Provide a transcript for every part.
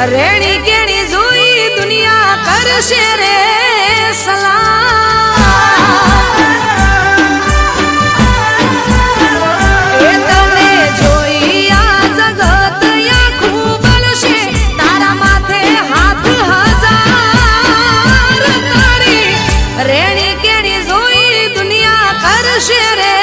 રેણી કેણી જોઈ દુનિયા કરશે રે સલામ એ તને જોઈ આ જગત આખું બનશે તારા માથે હાથ હજાર તારી રેણી કેણી જોઈ દુનિયા કરશે રે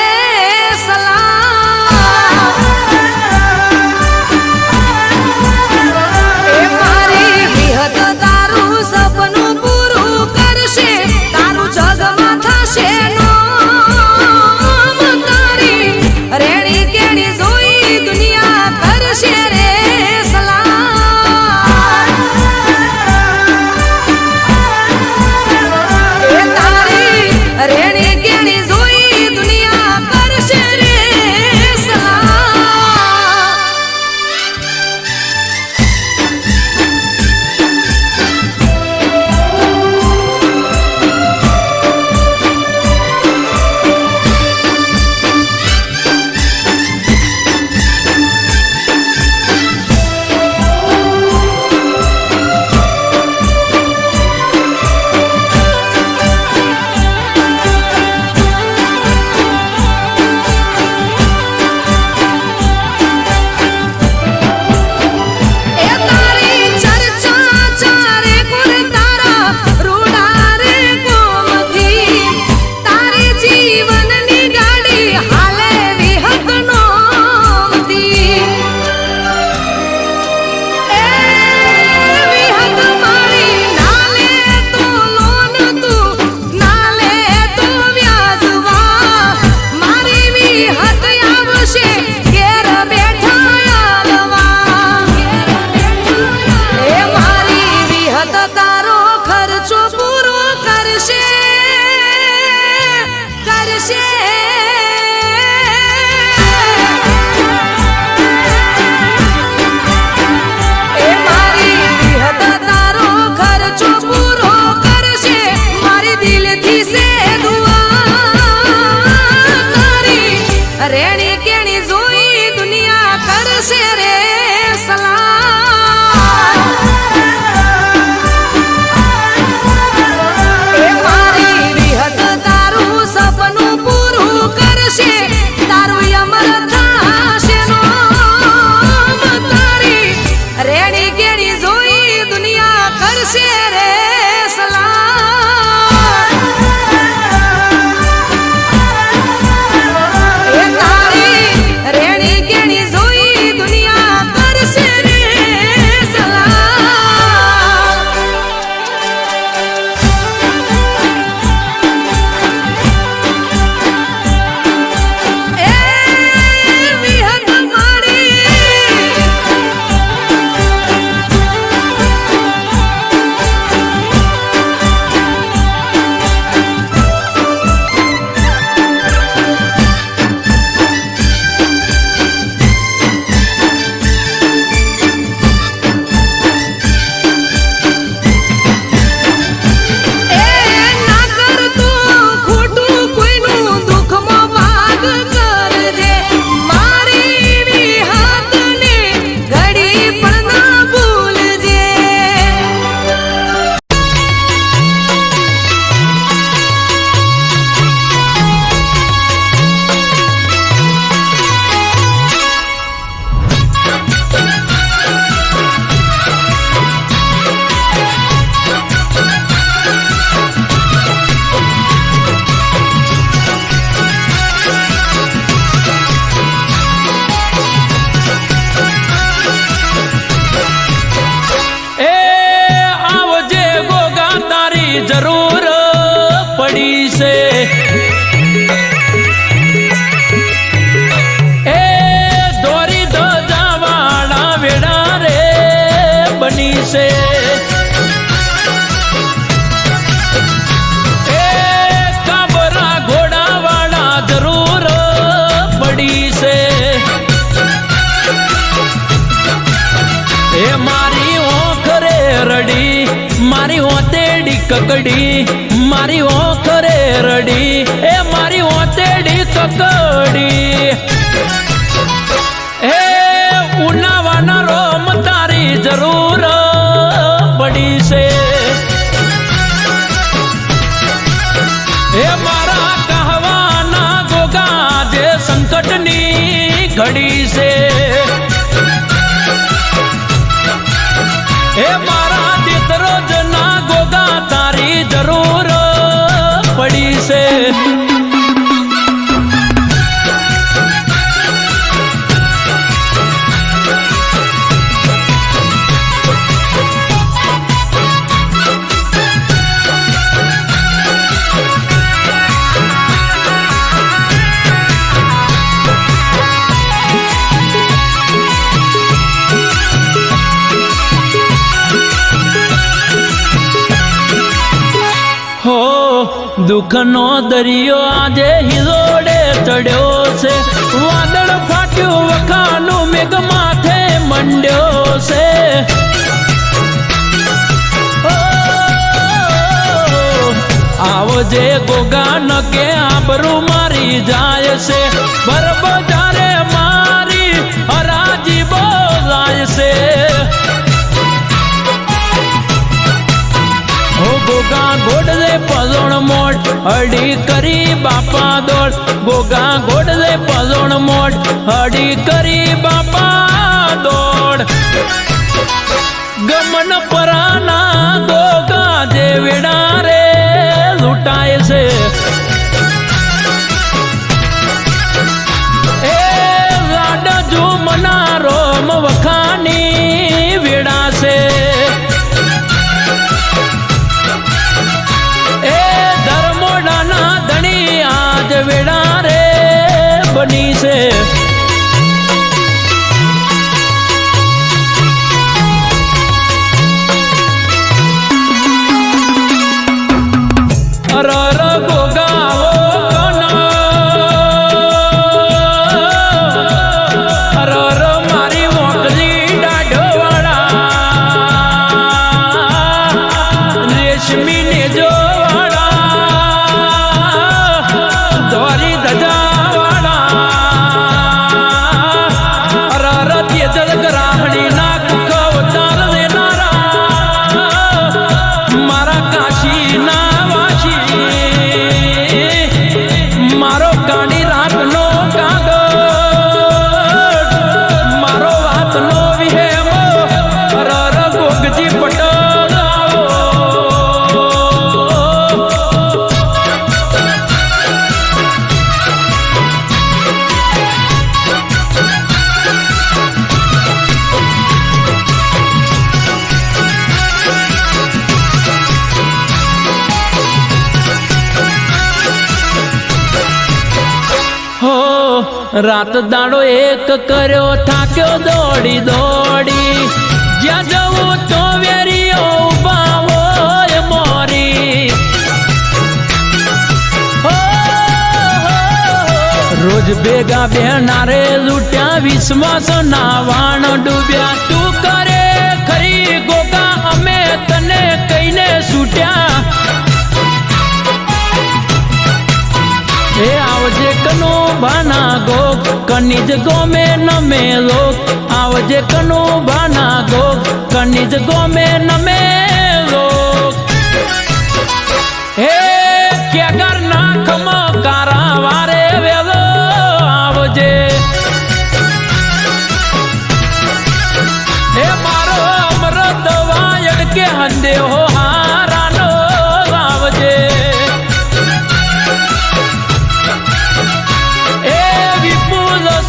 રેણી કેણી જોઈ દુનિયા કરશે રે સલામ એ મારી વિહત તારું સપનું પૂરું કરશે તારું અમર થશે નોમ તારી રેણી કેણી જોઈ દુનિયા કરશે રે જરૂર પડી છે એ દોરી ધજાવાળા વેડા રે બની છે એ કાબરા ઘોડાવાળા જરૂર પડી છે એ મારી ઓખરે રડી મારી ઓતેડી કકડી મારી ઓખરે રડી એ મારી ઓતેડી કકડી એ ઉનાવાના રોમ તારી જરૂર દુઃખનો દરિયો આજે હિલોડે ચડ્યો છે, વાદળ ફાટ્યું વખાનું મેઘ માથે મંડ્યો છે. આવજે ગોગા ન કે આબરૂ મારી જાય છે, બરબજારે મારી હરાજી બોલાય છે. ગોગા ગોડલે પલોણ મોટ હડી કરી બાપા દોડ, ગોગા ગોડલે પલોણ મોટ હડી કરી બાપા દોડ. ગમન પરાના ગોગા જે વેડા રે લૂંટાય છે, એ લાડ જુમના રોમ વખાની વેડા છે. વેડા રે બની છે. અરર ગોગાવો અરર મારી મોકલી દાઢવાળા રેશમી ને જો રાત દાડો એક કર્યો થાક્યો દોડી દોડી, જ્યાં જવું તો વેરીઓ ઉભા હોય મોરી. રોજ ભેગા બેનારે લૂટ્યા વિશ્વાસ ના વાણ ડૂબ્યા, તું કરે ખરી ગોગા અમે તને કહીને છૂટ્યા. એ આવજે કનો ભાના ગોગ કનિજ ગોમે નમે લોક, આવજે કનો ભાના ગોગ કનિજ ગોમે નમે લોક. હે ક્યાગર નાખમ કારા વારે વેલો આવજે, હે મારો અમૃત વાયડ કે હંદે હો હારાનો આવજે.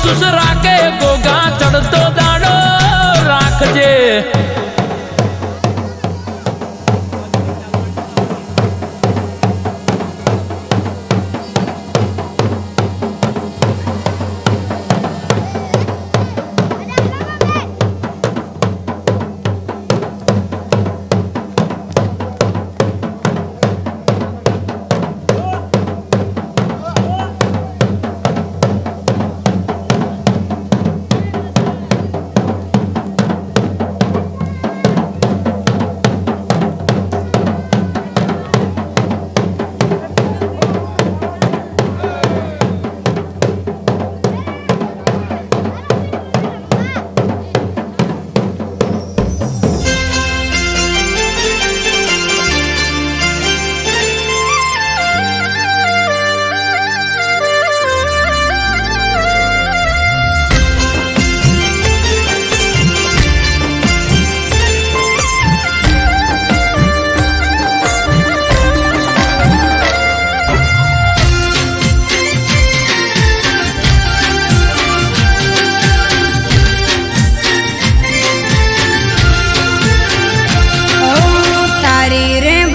સુસરા કે ગોગા ચડતો દાડો રાખજે.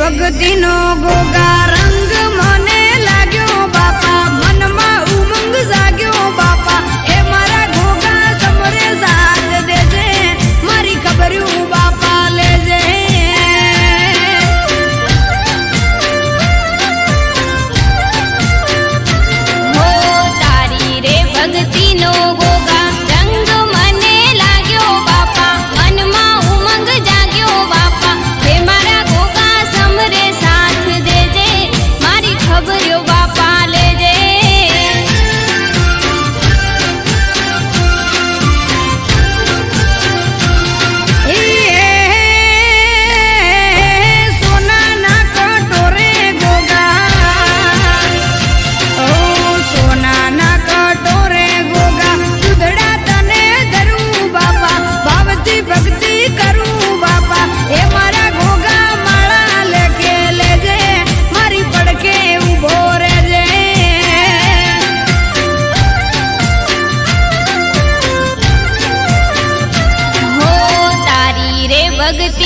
ભક્તિનો ગોગા રંગ મને લાગ્યો બાપા, મનમાં ઉમંગ જાગ્યો બાપા. એ મારા ગોગા સમરે સાથ દેજે, મારી ખબર્યું બાપા લેજે.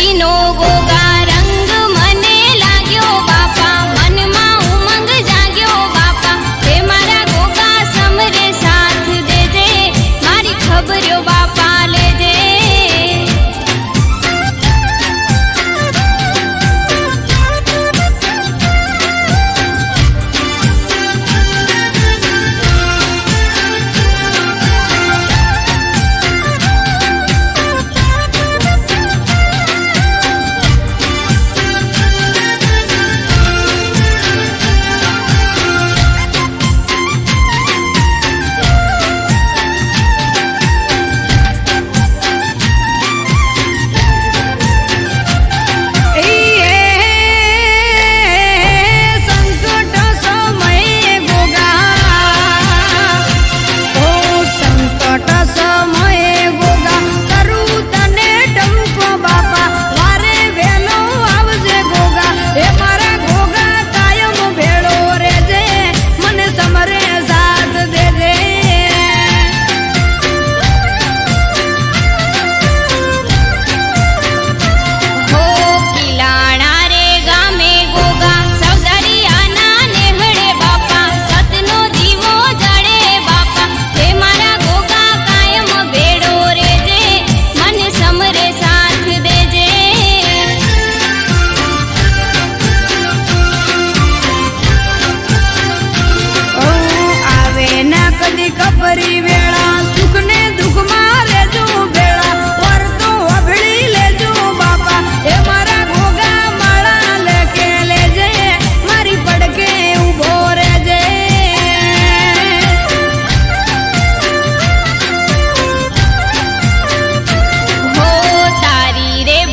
ભક્તિનો ગોગા રંગ મને લાગ્યો બાપા, મનમાં ઉમંગ જાગ્યો બાપા, હે મારા ગોગા સમરે સાથ દેજે, મારી ખબર્યો બાપા લેજે.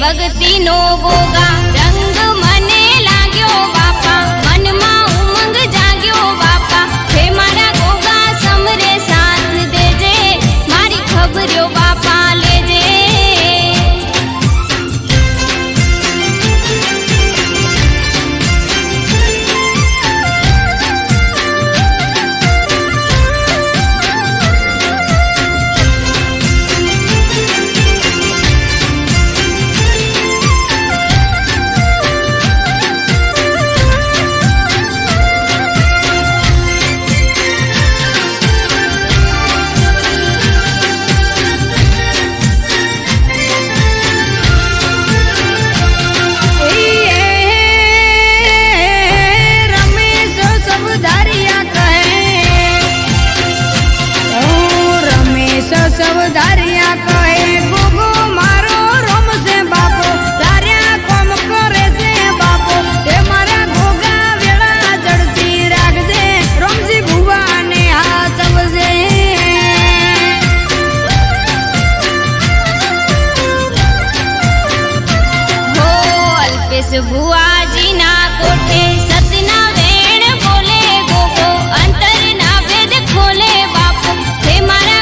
ભક્તિનો ગોગા રંગ મને લાગ્યો બાપા, મનમાં ઉમંગ જાગ્યો બાપા, હે મારા ગોગા સમરે સાથ દેજે, મારી ખબર્યો બાપા લેજે. સવધારિયા કહે ગોગો મારો રમશે બાપો, તાર્યા કોમ કરે છે બાપો, તે મારા ગોગા વેળા ચડતી રાખજે, રમજી ભુવાને હાચવજે. હો અલ્પેશ ભુવાજીના કોઠે સતના વેણ બોલે ગોગો, અંતરના ભેદ ખોલે બાપો, હે મારા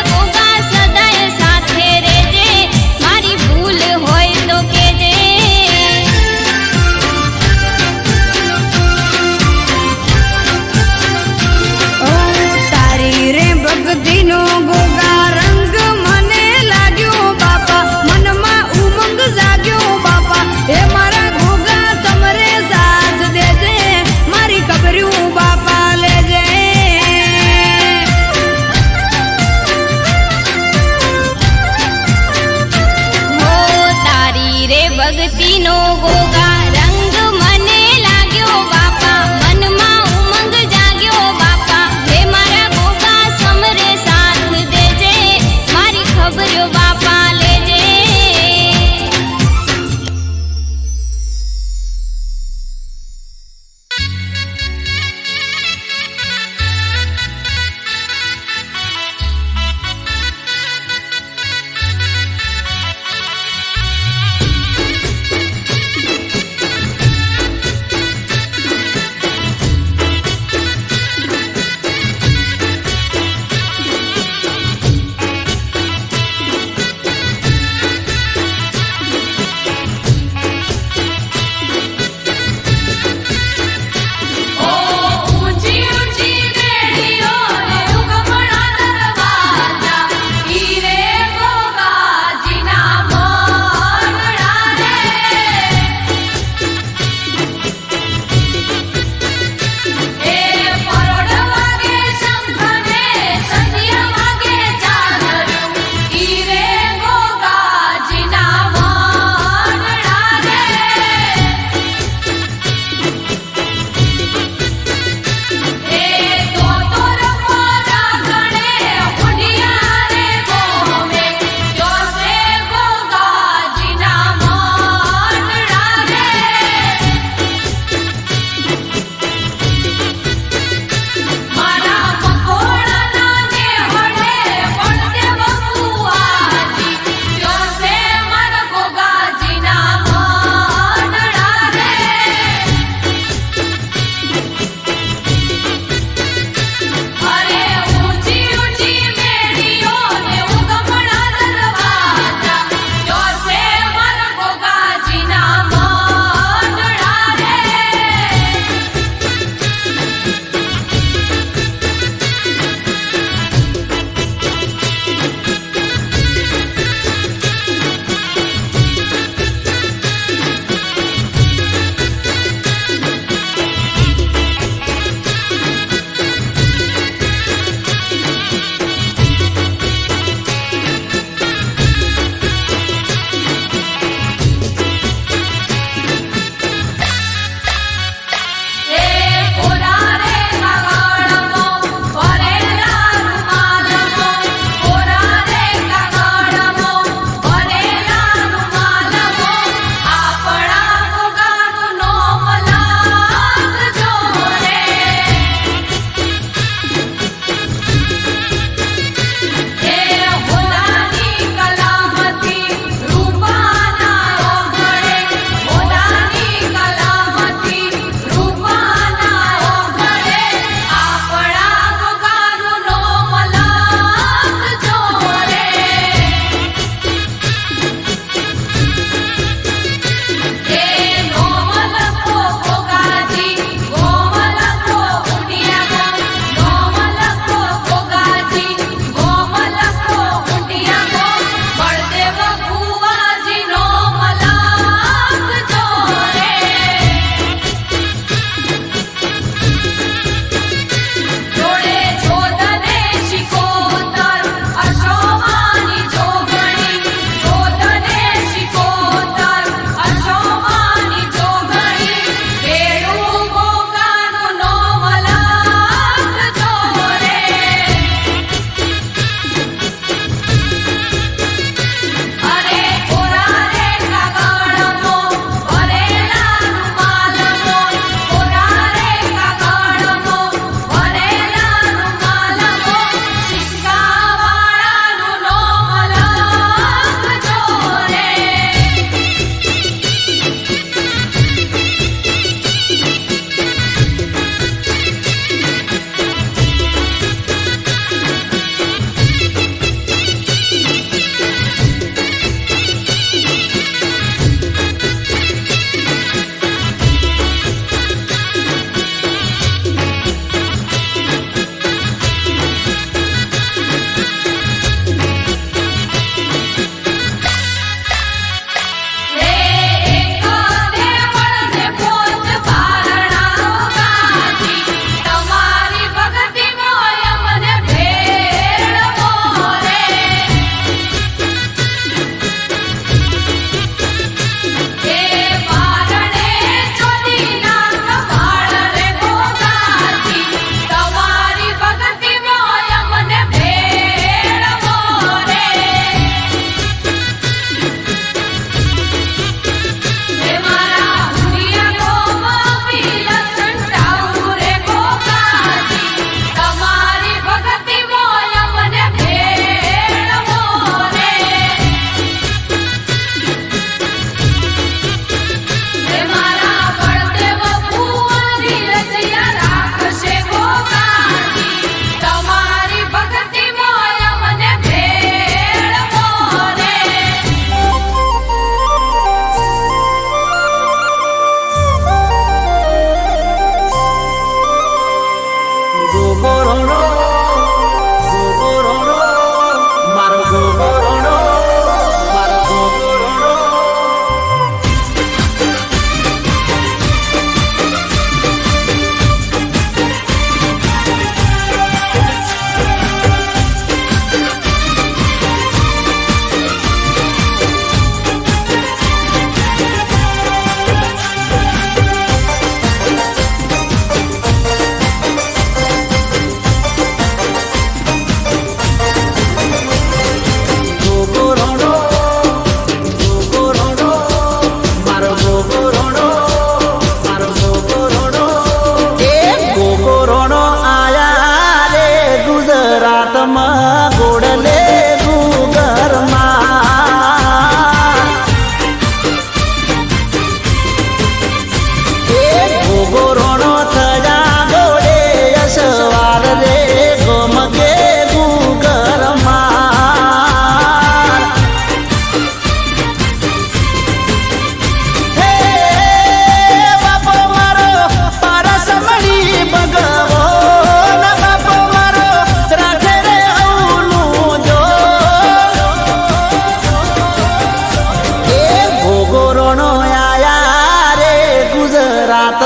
સદાય સાથે રેજે, મારી ભૂલ હોય તો કેજે. ઓ તારી રે ભક્તિનો ગોગા રંગ મને લાગ્યો બાપા, મનમાં ઉમંગ જાગ્યો બાપા, હે મારા ગોગા સમરે સાથ દેજે, મારી ખબર્યું બાપા લેજે. ભક્તિનો ગોગા રંગ મને લાગ્યો બાપા, મનમાં ઉમંગ જાગ્યો બાપા, હે મારા ગોગા સમરે સાથ દેજે, મારી ખબર્યો બાપા લેજે.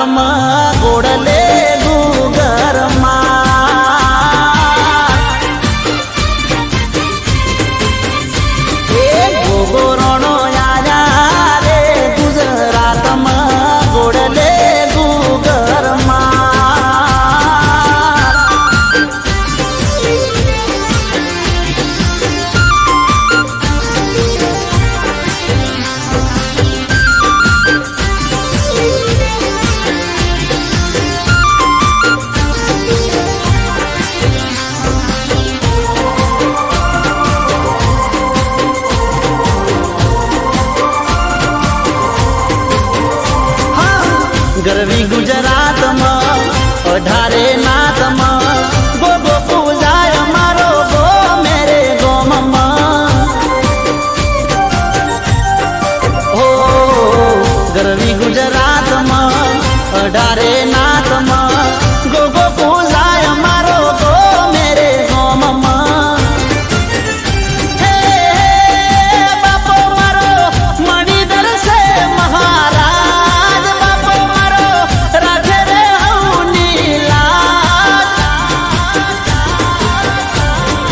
ગુજરાતમાં ગોડલે ગુગરમાં એ ગોગોરણો આયા રે ગુજરાતમાં ગોડલે ગુગરમાં ગરવી ગુજરાતમાં 18 નાથમાં ગોગો પૂજાય મારો ગો મેરે ગોમમાં હો ગરવી ગુજરાતમાં 18 નાથમાં ગોગો પૂજાય મારો ગો મેરે ગોમમાં હે બાપો મારો મણિધર છે મહારાજ બાપો મારો રાખે રે હઉની લાજ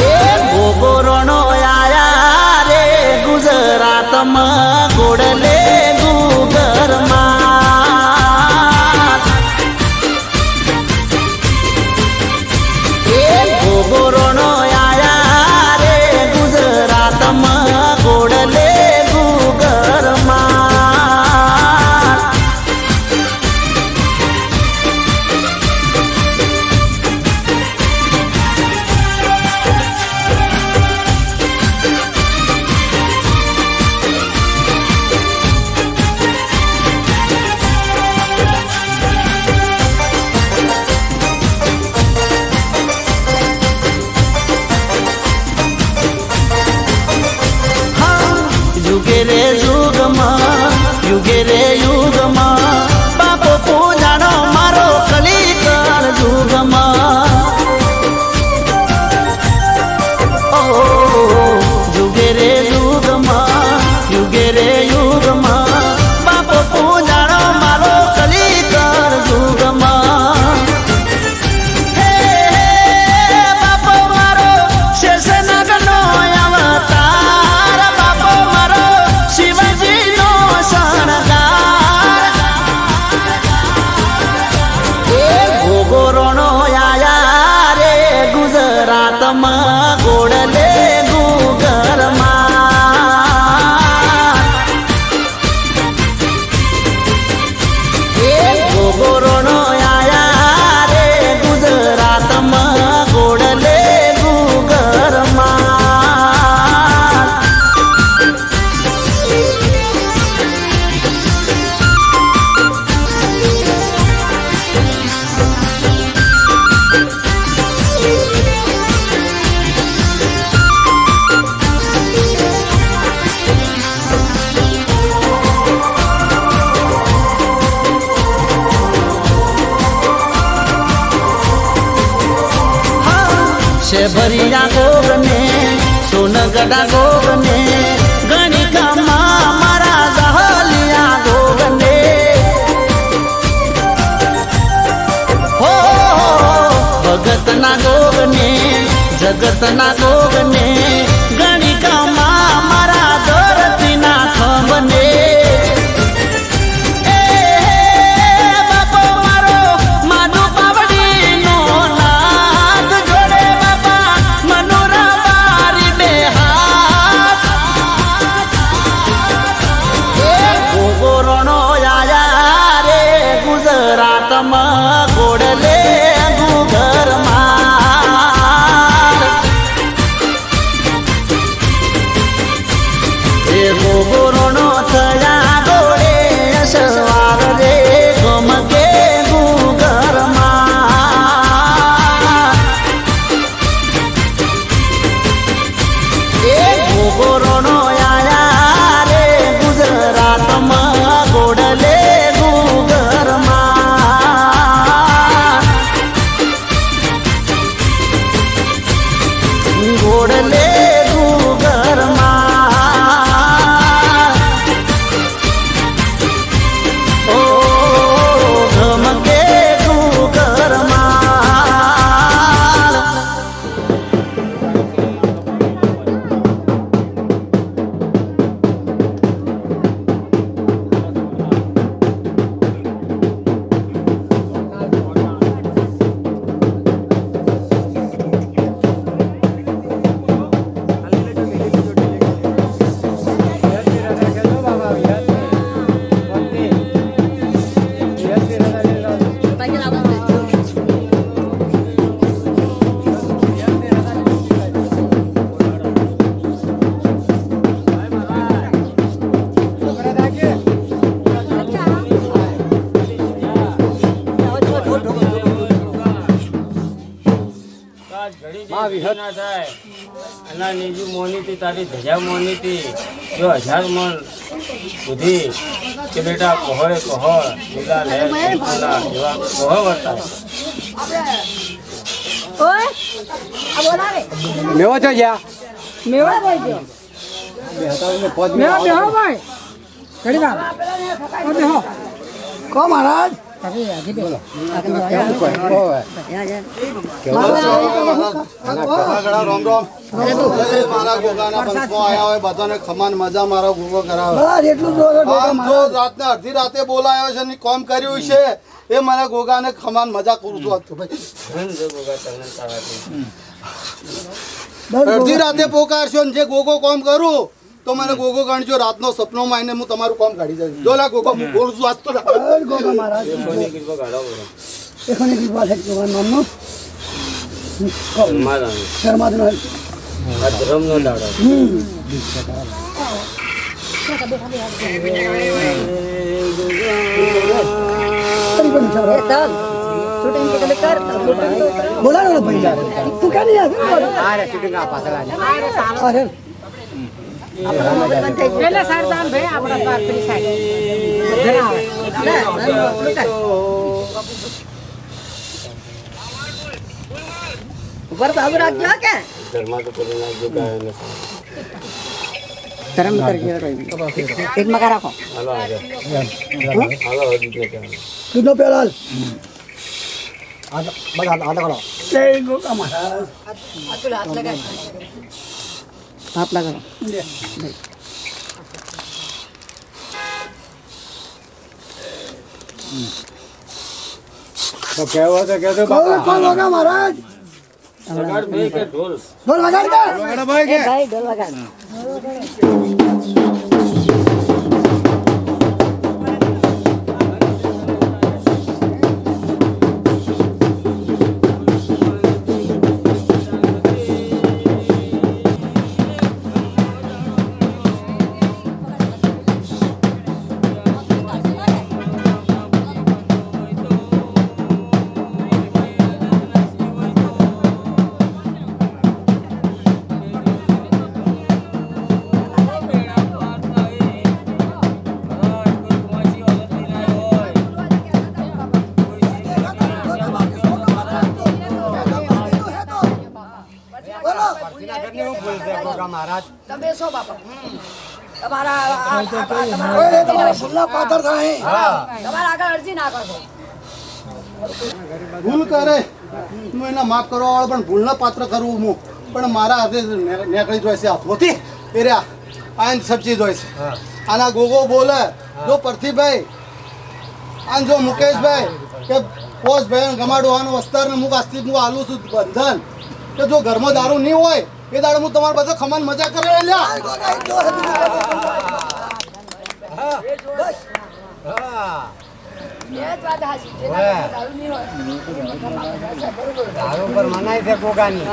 એ ગોગોરણો આયા રે ગુજરાતમાં ગોડલે ગુગરમાં એ ગોગોરણો આયા રે ગુજરાતમાં ગોડલે ગુગરમાં યુગે રે યુગમાં બાપો પૂજાણો મારો કલિકર યુગમાં ઓ યુગે રે યુગમાં બાપો પૂજાણો મારો કલિકર યુગમાં હે બાપો મારો શેષનાગનો અવતાર બાપો મારો શિવજીનો શણગાર એ ગોગોરણો આયા રે ગુજરાતમાં ગોડલે ગુગરમાં એ ગોગોરણો આયા રે ગુજરાતમાં ગોડલે ગુગરમાં શેભરિયા ગોગને સોનગઢા ગોગને ગણિકામાં મારા દહલિયા ગોગને હો ભગતના ગોગને જગતના ગોગને ગણિકામાં મારા ધરતીના ખંભને એ બાપો મારો માધુ પાવડીનો નાથ જોડે બાપા મનોરા બારી બે હાથ એ ગોગોરણો આયા રે ગુજરાતમાં ગોડલે ગુગરમાં એ ગોગોરણો થયા ગોળે સવાર રે ગમકે ગુગરમાં એ ગોગોરણો આયા રે ગુજરાતમાં ગોડલે ગુગરમાં માં વિહત ના થાય અને નીજુ મોનીતી તારી ધજા મોનીતી જો 1000 મણ સુધી કે બેટા કોહળે કોહળ લીલા લહેર લીલા એવા કોહળ વર્તા ઓય આ બોલા રે મેવો તો જા મેવા બોલજો મેવા બેહો ભાઈ ઘડી વાર બેહો કો મહારાજ ખમાન મજા મારો ગુગો કરાવે રાતના અડધી રાતે બોલાયો છે ને કોમ કર્યું છે એ મારા ગોગાને ખમાન મજા કરું છું અડધી રાતે પોકારશો ને જે ગોગો કોમ કરું તો મને ગોગો ગણજો રાતનો સપનો માં આવીને હું તમારું કામ કાઢી દઉં જો લા ગોગો હું બોલું છું આજ તો ગોગા મહારાજ એખોની કૃપા છે ગોગા નામનો શર્માદનો ધર્મનો દાડો બોલા ને ભાઈ તું ક્યાં નહીં આવે શૂટિંગ આ પાછળ અરે એટલે સરદાન ભાઈ આપણા પાકડી સાઈડ ઉપર બાબુ રાખજો કે ધર્મા તો કરી નાખજો ગાયને ધર્મ કરજો એક મકા રાખો હાલો આજે હાલો હજી કે દૂધનો પેલાલ હાથ લગાવો તો કેવો તો કેતો બાપા મહારાજ લગાડ ભાઈ કે ઢોલ ઢોલ વગાડ ભાઈ કે ભાઈ ઢોલ વગાડ તમે શું બાપા તમારા પાથર થાય તમારા આગળ અરજી ના કરશો ભૂલ કરે હું એના માફ કરવા વાળો પણ ભૂલના પાત્ર કરવું હું પણ મારા હાથે નીકળી જાય છે હાથમાંથી એ રહ્યા આન સબજી જાય છે આના ગોગો બોલે જો પરથીભાઈ આન જો મુકેશભાઈ કે પોષભાઈ ગમાડવાનું વસ્તારને મુક આસ્તિક હું આલું છું બંધન કે જો ઘરમાં દારૂ નહીં હોય એ દાડે હું તમારા બધા ખમાન મજા કરે લ્યા દારૂ પર મનાય છે ગોગાની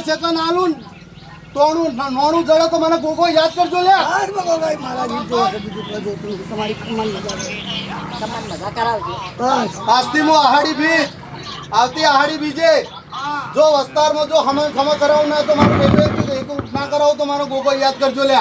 સેકન્ડ આલું તોણું નોણું જડે તો મને ગોગો યાદ કરજો લે તમારી ખમણ મજા કરાવજો આજથી હું આહાડી બી આવતી આહાડી બીજે જો વસ્તારમાં જો ખમણ ખમણ કરાવું ના તો મારું એક ના કરાવું તો મારો ગોગો યાદ કરજો લે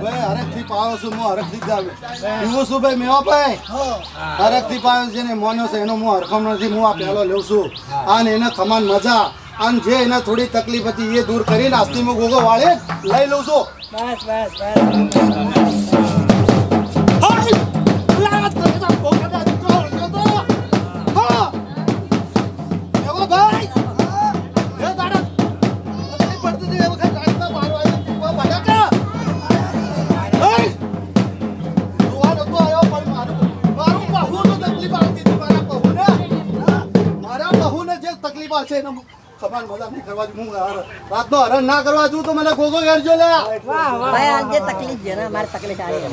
હરખથી પાવો છું હું હરખથી જ જાવ પીવું છું ભાઈ મેવા ભાઈ હરખથી પાયો છે ને મોન્યો છે એનો હું હરખમ નથી હું આ પહેલો લઉં છું અને એને ખમાન મજા અને જે એને થોડી તકલીફ હતી એ દૂર કરીને આજથી હું ગોગો વાળે લઈ લઉં છું. રાતનો હરણ ના કરવા છું તો મને ગોગો કરજો લે. ભાઈ આજે તકલીફ છે ને મારી તકલીફ આવી છે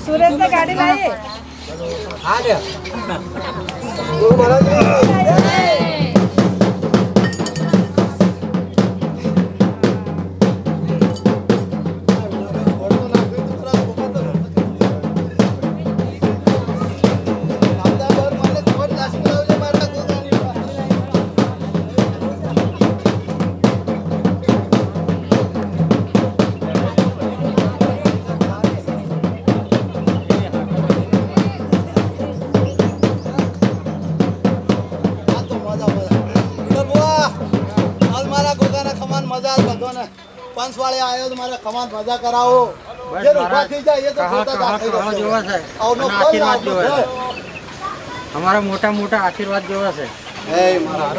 સુરેશ ને ગાડી લાવી પંચવાળે આવ્યો તો મારે ખમાન મજા કરાવો. જે ઊભા થઈ જાય એ તો પોતા જ આખી રહેશે. આવનો કોઈ ના આવતો છે. અમારા મોટા મોટા આશીર્વાદ જોવા છે. હે મારા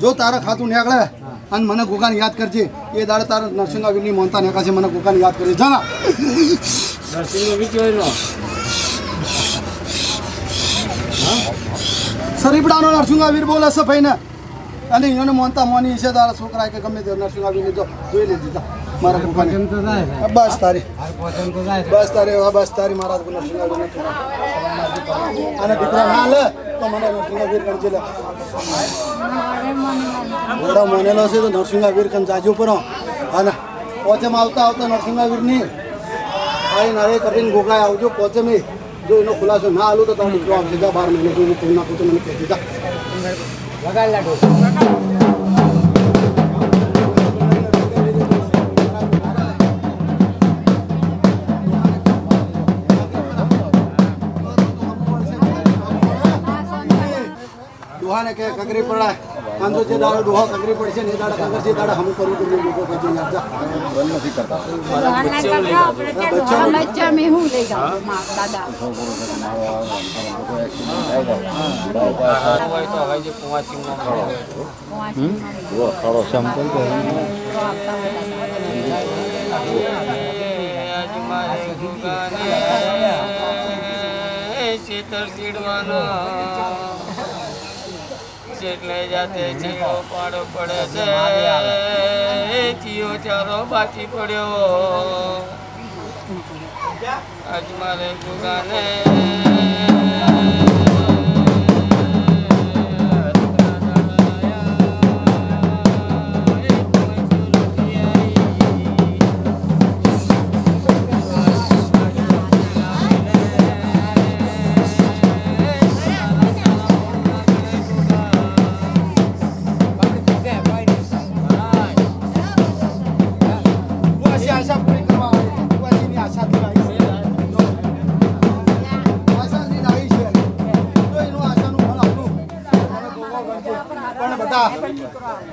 જો તારા ખાતું નીકળે અને મને ગોગાને યાદ કરજે. એ દાડે તારા નરસિંહાવીરની મોનતા નીકળશે મને ગોગાને યાદ કરજે. જાના સરીપડાનો નરસિંહાવીર બોલે છે ભાઈને અને એને મોનતા મોની છે તારા છોકરા કે ગમે તે નરસિંહાવીરને જો જોઈ લીધી મારા ગોગાને. બસ તારી બસ તારી મારા નરસિંહાવીરને અને દીકરા ના લે તો મને નરસિંહાવીર કરજે લે. ઘોડા માનેલો છે તો નરસિંહાવીર કન જાજો પર અને પોચેમાં આવતા આવતા નરસિંહાવીરની આઈ નારે કરીને ગોગાય આવજો. પોચેમાં જો એનો ખુલાસો ના આલું તો તમે દીકરો આવશે. 12 મહિને જોઈને કોઈ નાખું તો મને કહી દીધા. દુહાને કે કગરી પડાય આંધો જે દાડો દુહા કગરી પડશે ને એ દાડે કગર જે દાડે હમ કરું તો લોકો પછી યાદ જા બંધ નથી કરતા. બચ્ચા મેં હું લઈ જાઉં દાદા એટલે જાતે ચીડો પાડો પડે છે ચીયો ચારો બાકી પડ્યો આજ મારે ગુગાને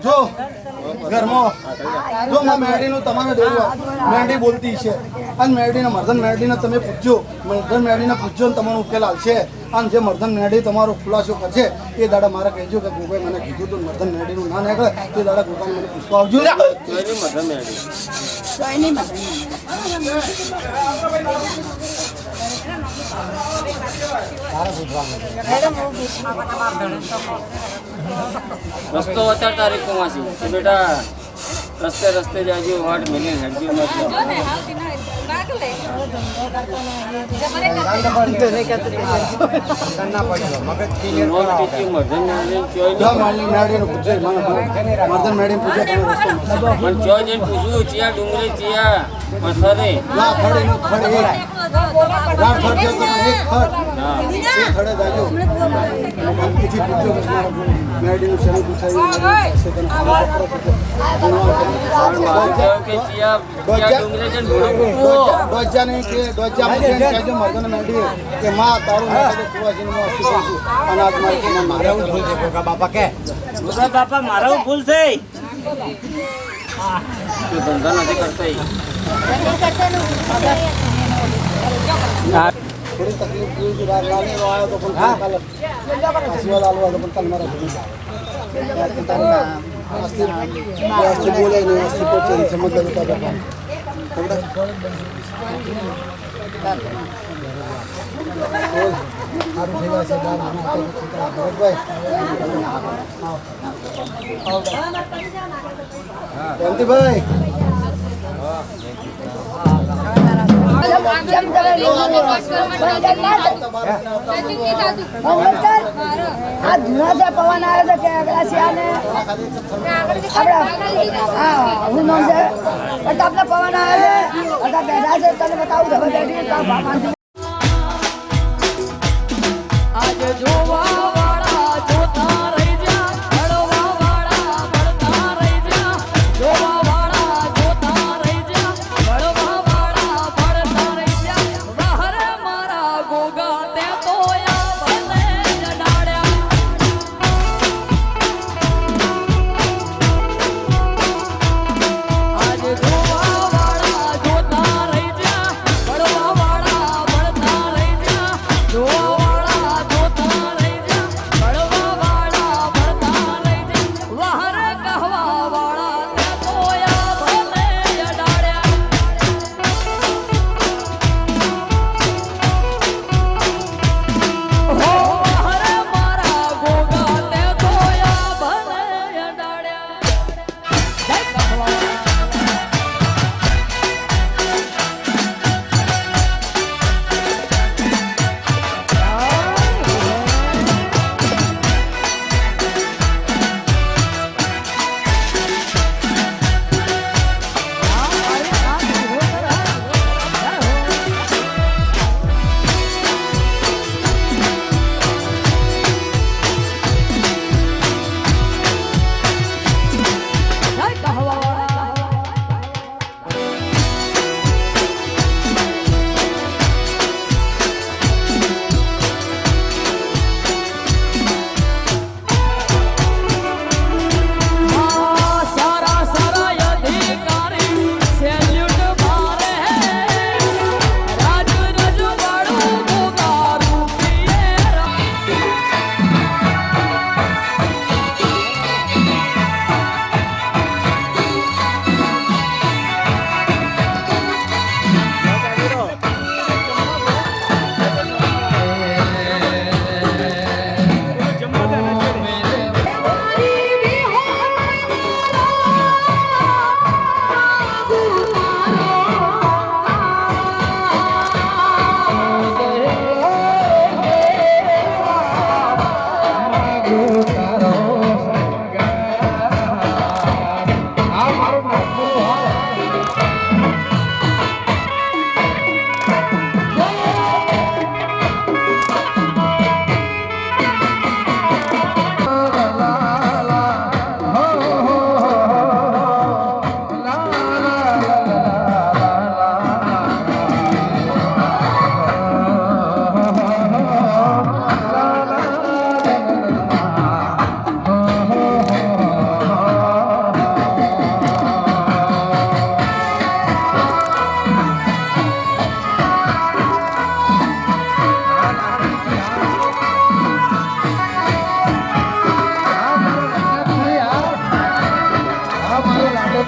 જો ઘરમાં જો મેરડીનું તમારે દેવું મેરડી બોલતી છે અને મેરડીને મર્દન મેરડીને તમે પૂછજો. મર્દન મેરડીને પૂછજો ને તમારો ઉકેલ આવશે. અને જે મર્દન મેરડી તમારો ખુલાસો કરશે એ દાડા મારે કહેજો કે ગોગાઈ મને કીધું તું મર્દન મેરડીનું ના નીકળે તે દાડા ગોગાઈ મને પૂછવા આવજો. રસ્તો અત્યારે તારીખ કમાસી કે બેટા રસ્તે રસ્તે જાજો વાટ મિલી હેડજી મત નોટ ટીચી મર્દન નાલી ચોઈ જા માલી મેડીને પૂછે મર્દન મેડીને પૂછે કે રસ્તો પણ ચોઈ જઈને પૂછું ચિયા ડુંગળી ચિયા પથ્થરે ના ખડે નો ખડે રામ ખડે તો એક ખડ હા એક ખડે જાજો પછી પૂછો કે મેડીને શરૂ પૂછાય છે તને પણ મારું કહેવું કે ચિયા ડુંગળી જઈને ઘોડો પૂછો ડોજાને કે ડોજા મને કહેજો મર્દન મેડી કે માં તારું નામ તો કુવાજીનું માં અસ્તુ છું અને આજ મારે કે મારે ભૂલ છે કોકા બાપા કે બાપા મારો ભૂલ છે તું ધંધા નથી કરતા થોડી તકલીફ જોઈ કે રાત લાલે આવ્યો તો પણ કાલે આશીર્વાદ આલવા તો પણ કાલે મારા ભૂલ અસ્તી બોલે ને અસ્તી પોતે સમજ લેતા બાપા સારું થઈ જશે ભરતભાઈ આ ધુના છે પવન આવે છે કે આગળ શિયાને હું નામ છે આપણે પવન આવે છે બધા બેઠા છે તને બતાવું છે આજે જોવા વાળા જોતા રહી જા હળવા વાળા ભળતા રહી જા જોવા વાળા જોતા રહી જા હળવા વાળા ભળતા રહી જા બહાર મારા ગોગા તે તોયા ભલે જડાડ્યા આજે જોવા વાળા જોતા રહી જા હળવા વાળા ભળતા રહી જા જોવા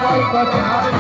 Bye.